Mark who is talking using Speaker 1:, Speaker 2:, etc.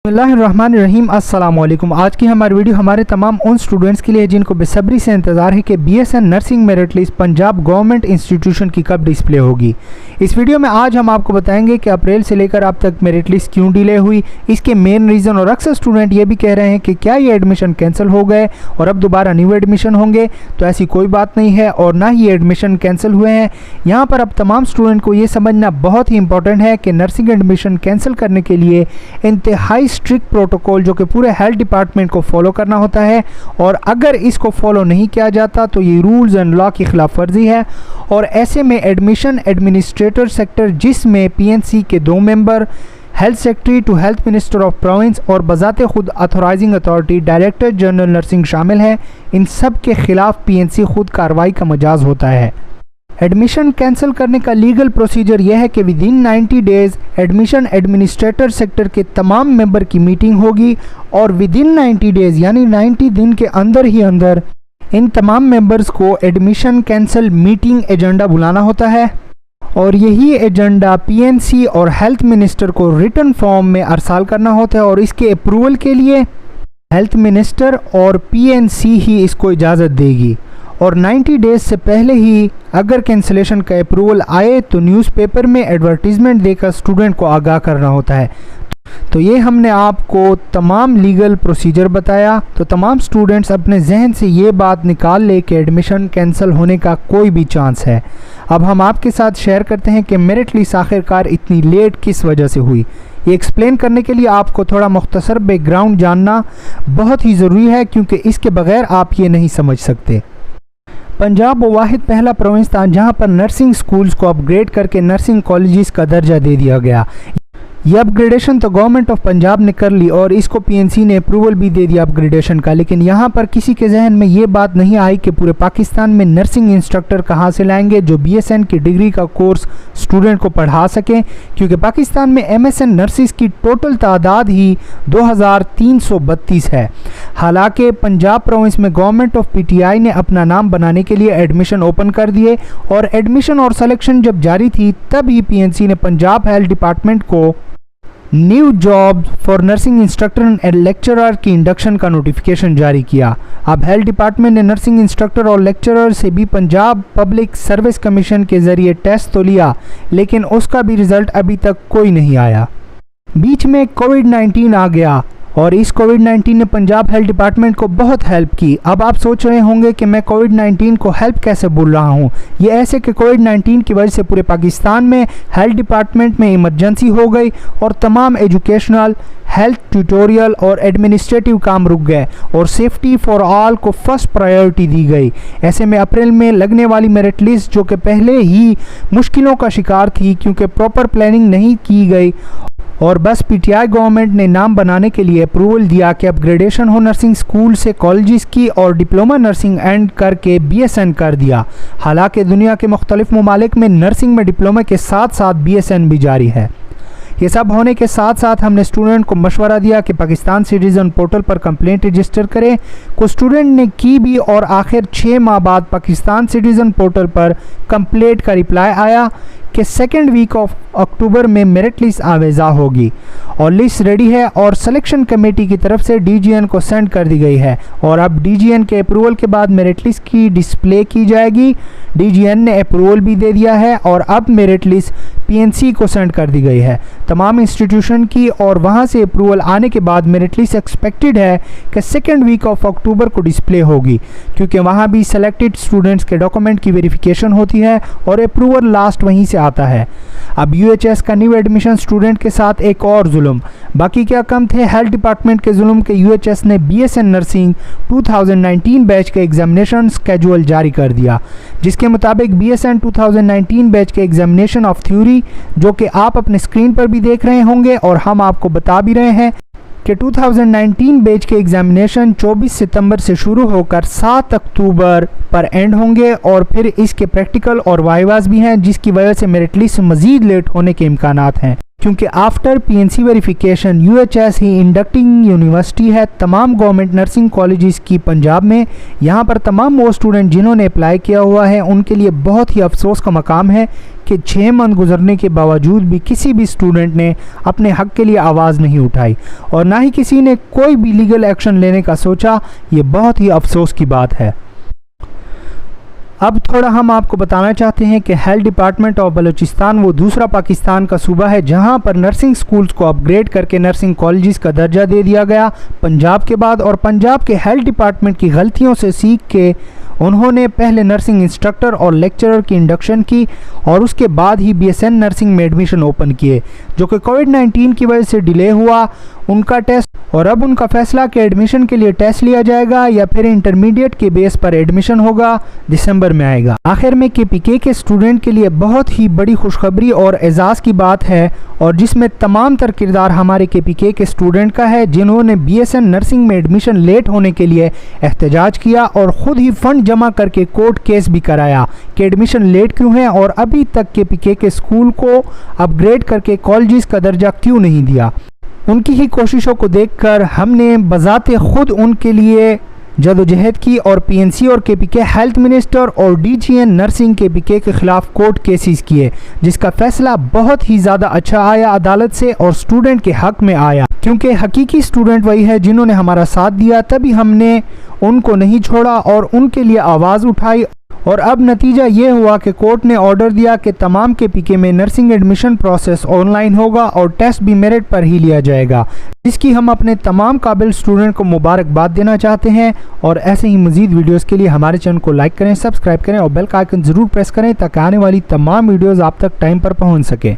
Speaker 1: बिस्मिल्लाहिर्रहमानिर्रहीम अस्सलामुअलैकुम। आज की हमारी वीडियो हमारे तमाम उन स्टूडेंट्स के लिए जिनको बेसब्री से इंतज़ार है कि BSN nursing merit list Punjab government institution की कब डिस्प्ले होगी। इस वीडियो में आज हम आपको बताएंगे कि अप्रैल से लेकर अब तक मेरिट लिस्ट क्यों डिले हुई, इसके मेन रीज़न, और अक्सर स्टूडेंट ये भी कह रहे हैं कि क्या ये एडमिशन कैंसिल हो गए और अब दोबारा न्यू एडमिशन होंगे। तो ऐसी कोई बात नहीं है और ना ही एडमिशन कैंसिल हुए हैं। यहाँ पर अब तमाम स्टूडेंट को ये समझना बहुत ही इंपॉर्टेंट है कि नर्सिंग एडमिशन कैंसिल करने के लिए इंतहाई स्ट्रिक्ट प्रोटोकॉल जो कि पूरे हेल्थ डिपार्टमेंट को फॉलो करना होता है, और अगर इसको फॉलो नहीं किया जाता तो ये रूल्स एंड लॉ की खिलाफ वर्जी है। और ऐसे में एडमिशन एडमिनिस्ट्रेटर सेक्टर, जिसमें पीएनसी के 2 member, health secretary to health minister of province और बजाते खुद authorising authority director general nursing शामिल है, इन सब के खिलाफ पीएनसी खुद कार्रवाई का मजाज होता है। एडमिशन कैंसिल करने का लीगल प्रोसीजर यह है कि with in 90 days admission administrator sector के तमाम मेंबर की मीटिंग होगी और विद इन 90 डेज़ यानी 90 दिन के अंदर ही अंदर इन तमाम मेंबर्स को एडमिशन कैंसिल मीटिंग एजेंडा बुलाना होता है, और यही एजेंडा पीएनसी और हेल्थ मिनिस्टर को रिटन फॉर्म में अरसाल करना होता है, और इसके अप्रूवल के लिए हेल्थ मिनिस्टर और पीएनसी ही इसको इजाज़त देगी। और 90 डेज़ से पहले ही अगर कैंसिलेशन का अप्रूवल आए तो न्यूज़पेपर में एडवर्टीज़मेंट देकर स्टूडेंट को आगाह करना होता है। तो ये हमने आपको तमाम लीगल प्रोसीजर बताया, तो तमाम स्टूडेंट्स अपने जहन से ये बात निकाल ले कि एडमिशन कैंसिल होने का कोई भी चांस है। अब हम आपके साथ शेयर करते हैं कि मेरिट लिस्ट आखिरकार इतनी लेट किस वजह से हुई। ये एक्सप्लेन करने के लिए आपको थोड़ा मुख्तसर बैकग्राउंड जानना बहुत ही ज़रूरी है, क्योंकि इसके बगैर आप ये नहीं समझ सकते। पंजाब वो वाहिद पहला प्रोविंस था जहां पर नर्सिंग स्कूल्स को अपग्रेड करके नर्सिंग कॉलेजेस का दर्जा दे दिया गया। ये अपग्रेडेशन तो गवर्नमेंट ऑफ पंजाब ने कर ली और इसको पीएनसी ने अप्रूवल भी दे दिया अपग्रेडेशन का, लेकिन यहाँ पर किसी के जहन में ये बात नहीं आई कि पूरे पाकिस्तान में नर्सिंग इंस्ट्रक्टर कहाँ से लाएंगे जो बीएसएन की डिग्री का कोर्स स्टूडेंट को पढ़ा सकें, क्योंकि पाकिस्तान में एमएसएन नर्सिस की टोटल तादाद ही 2332 है। हालांकि पंजाब प्रोविंस में गवर्नमेंट ऑफ पीटीआई ने अपना नाम बनाने के लिए एडमिशन ओपन कर दिए, और एडमिशन और सिलेक्शन जब जारी थी तब ही पीएनसी ने पंजाब हेल्थ डिपार्टमेंट को new job for nursing instructor and lecturer की इंडक्शन का नोटिफिकेशन जारी किया। अब हेल्थ डिपार्टमेंट ने नर्सिंग इंस्ट्रक्टर और लेक्चरर से भी पंजाब पब्लिक सर्विस कमीशन के ज़रिए टेस्ट तो लिया, लेकिन उसका भी रिज़ल्ट अभी तक कोई नहीं आया। बीच में कोविड-19 आ गया और इस कोविड-19 ने पंजाब हेल्थ डिपार्टमेंट को बहुत हेल्प की। अब आप सोच रहे होंगे कि मैं कोविड-19 को हेल्प कैसे बोल रहा हूँ। ये ऐसे कि कोविड-19 की वजह से पूरे पाकिस्तान में हेल्थ डिपार्टमेंट में इमरजेंसी हो गई और तमाम एजुकेशनल, हेल्थ, ट्यूटोरियल और एडमिनिस्ट्रेटिव काम रुक गए और सेफ्टी फॉर ऑल को फर्स्ट प्रायोरिटी दी गई। ऐसे में अप्रैल में लगने वाली मेरिट लिस्ट जो कि पहले ही मुश्किलों का शिकार थी क्योंकि प्रॉपर प्लानिंग नहीं की गई, और बस पीटीआई गवर्नमेंट ने नाम बनाने के लिए अप्रूवल दिया कि अपग्रेडेशन हो नर्सिंग स्कूल से कॉलेजेस की, और डिप्लोमा नर्सिंग एंड करके बीएसएन कर दिया। हालांकि दुनिया के मुख्तलिफ ममालिक में नर्सिंग में डिप्लोमा के साथ साथ बीएसएन भी जारी है। ये सब होने के साथ साथ हमने स्टूडेंट को मशवरा दिया कि पाकिस्तान सिटीज़न पोर्टल पर कंप्लेंट रजिस्टर करें। कुछ स्टूडेंट ने की भी और आखिर 6 माह बाद पाकिस्तान सिटीज़न पोर्टल पर कंप्लेंट का रिप्लाई आया कि 2nd वीक ऑफ अक्टूबर में मेरिट लिस्ट आवेज़ा होगी, और लिस्ट रेडी है और सिलेक्शन कमेटी की तरफ से डीजीएन को सेंड कर दी गई है, और अब डीजीएन के अप्रूवल के बाद मेरिट लिस्ट की डिस्प्ले की जाएगी। डीजीएन ने अप्रूवल भी दे दिया है और अब मेरिट लिस्ट पीएनसी को सेंड कर दी गई है तमाम इंस्टीट्यूशन की, और वहां से अप्रूवल आने के बाद मेरिट लिस्ट एक्सपेक्टेड है कि 2nd वीक ऑफ अक्टूबर को डिस्प्ले होगी, क्योंकि वहां भी सेलेक्टेड स्टूडेंट्स के डॉक्यूमेंट की वेरिफिकेशन होती है और अप्रूवल लास्ट वहीं से आता है। अब यूएचएस का न्यू एडमिशन स्टूडेंट के साथ एक और जुल्म, बाकी क्या कम थे हेल्थ डिपार्टमेंट के जुल्म के यूएचएस ने बीएसएन नर्सिंग 2019 बैच के एग्जामिनेशन स्केड्यूल जारी कर दिया, जिसके मुताबिक बीएसएन 2019 बैच के एग्जामिनेशन ऑफ थ्योरी, जो कि आप अपने स्क्रीन पर भी देख रहे होंगे और हम आपको बता भी रहे हैं कि 2019 बैच के एग्जामिनेशन 24 सितंबर से शुरू होकर 7 अक्टूबर पर एंड होंगे, और फिर इसके प्रैक्टिकल और वाइवास भी हैं, जिसकी वजह से मेरिट लिस्ट मज़ीद लेट होने के इम्कानात हैं। क्योंकि आफ्टर पीएनसी वेरिफिकेशन यूएचएस ही इंडक्टिंग यूनिवर्सिटी है तमाम गवर्नमेंट नर्सिंग कॉलेजेस की पंजाब में। यहाँ पर तमाम वो स्टूडेंट जिन्होंने अप्लाई किया हुआ है उनके लिए बहुत ही अफसोस का मकाम है कि 6 मंथ गुजरने के बावजूद भी किसी भी स्टूडेंट ने अपने हक के लिए आवाज़ नहीं उठाई और ना ही किसी ने कोई भी लीगल एक्शन लेने का सोचा। ये बहुत ही अफसोस की बात है। अब थोड़ा हम आपको बताना चाहते हैं कि हेल्थ डिपार्टमेंट ऑफ बलूचिस्तान वो दूसरा पाकिस्तान का सूबा है जहां पर नर्सिंग स्कूल्स को अपग्रेड करके नर्सिंग कॉलेजेस का दर्जा दे दिया गया पंजाब के बाद। और पंजाब के हेल्थ डिपार्टमेंट की गलतियों से सीख के उन्होंने पहले नर्सिंग इंस्ट्रक्टर और लेक्चरर की इंडक्शन की और उसके बाद ही बीएसएन नर्सिंग में एडमिशन ओपन किए, जो कि कोविड-19 की वजह से डिले हुआ उनका टेस्ट। और अब उनका फैसला कि एडमिशन के लिए टेस्ट लिया जाएगा या फिर इंटरमीडिएट के बेस पर एडमिशन होगा दिसंबर में आएगा। आखिर में केपीके के स्टूडेंट के लिए बहुत ही बड़ी खुशखबरी और एजाज़ की बात है और जिसमें तमाम तर किरदार हमारे केपीके के स्टूडेंट का है जिन्होंने बीएसएन नर्सिंग में एडमिशन लेट होने के लिए एहतजाज किया और ख़ुद ही फंड जमा करके कोर्ट केस भी कराया कि एडमिशन लेट क्यों है और अभी तक केपीके के स्कूल को अपग्रेड करके कॉलेजेस का दर्जा क्यों नहीं दिया। उनकी ही कोशिशों को देखकर हमने बजाते खुद उनके लिए जदोजहद की और पीएनसी और केपीके हेल्थ मिनिस्टर और डीजीएन नर्सिंग केपीके के खिलाफ कोर्ट केसेस किए, जिसका फैसला बहुत ही ज़्यादा अच्छा आया अदालत से और स्टूडेंट के हक में आया। क्योंकि हकीकी स्टूडेंट वही है जिन्होंने हमारा साथ दिया, तभी हमने उनको नहीं छोड़ा और उनके लिए आवाज़ उठाई। और अब नतीजा ये हुआ कि कोर्ट ने ऑर्डर दिया कि तमाम केपीके में नर्सिंग एडमिशन प्रोसेस ऑनलाइन होगा और टेस्ट भी मेरिट पर ही लिया जाएगा, जिसकी हम अपने तमाम काबिल स्टूडेंट को मुबारकबाद देना चाहते हैं। और ऐसे ही मज़ीद वीडियोस के लिए हमारे चैनल को लाइक करें, सब्सक्राइब करें और बेल का आइकन ज़रूर प्रेस करें ताकि आने वाली तमाम वीडियोज़ आप तक टाइम पर पहुँच सकें।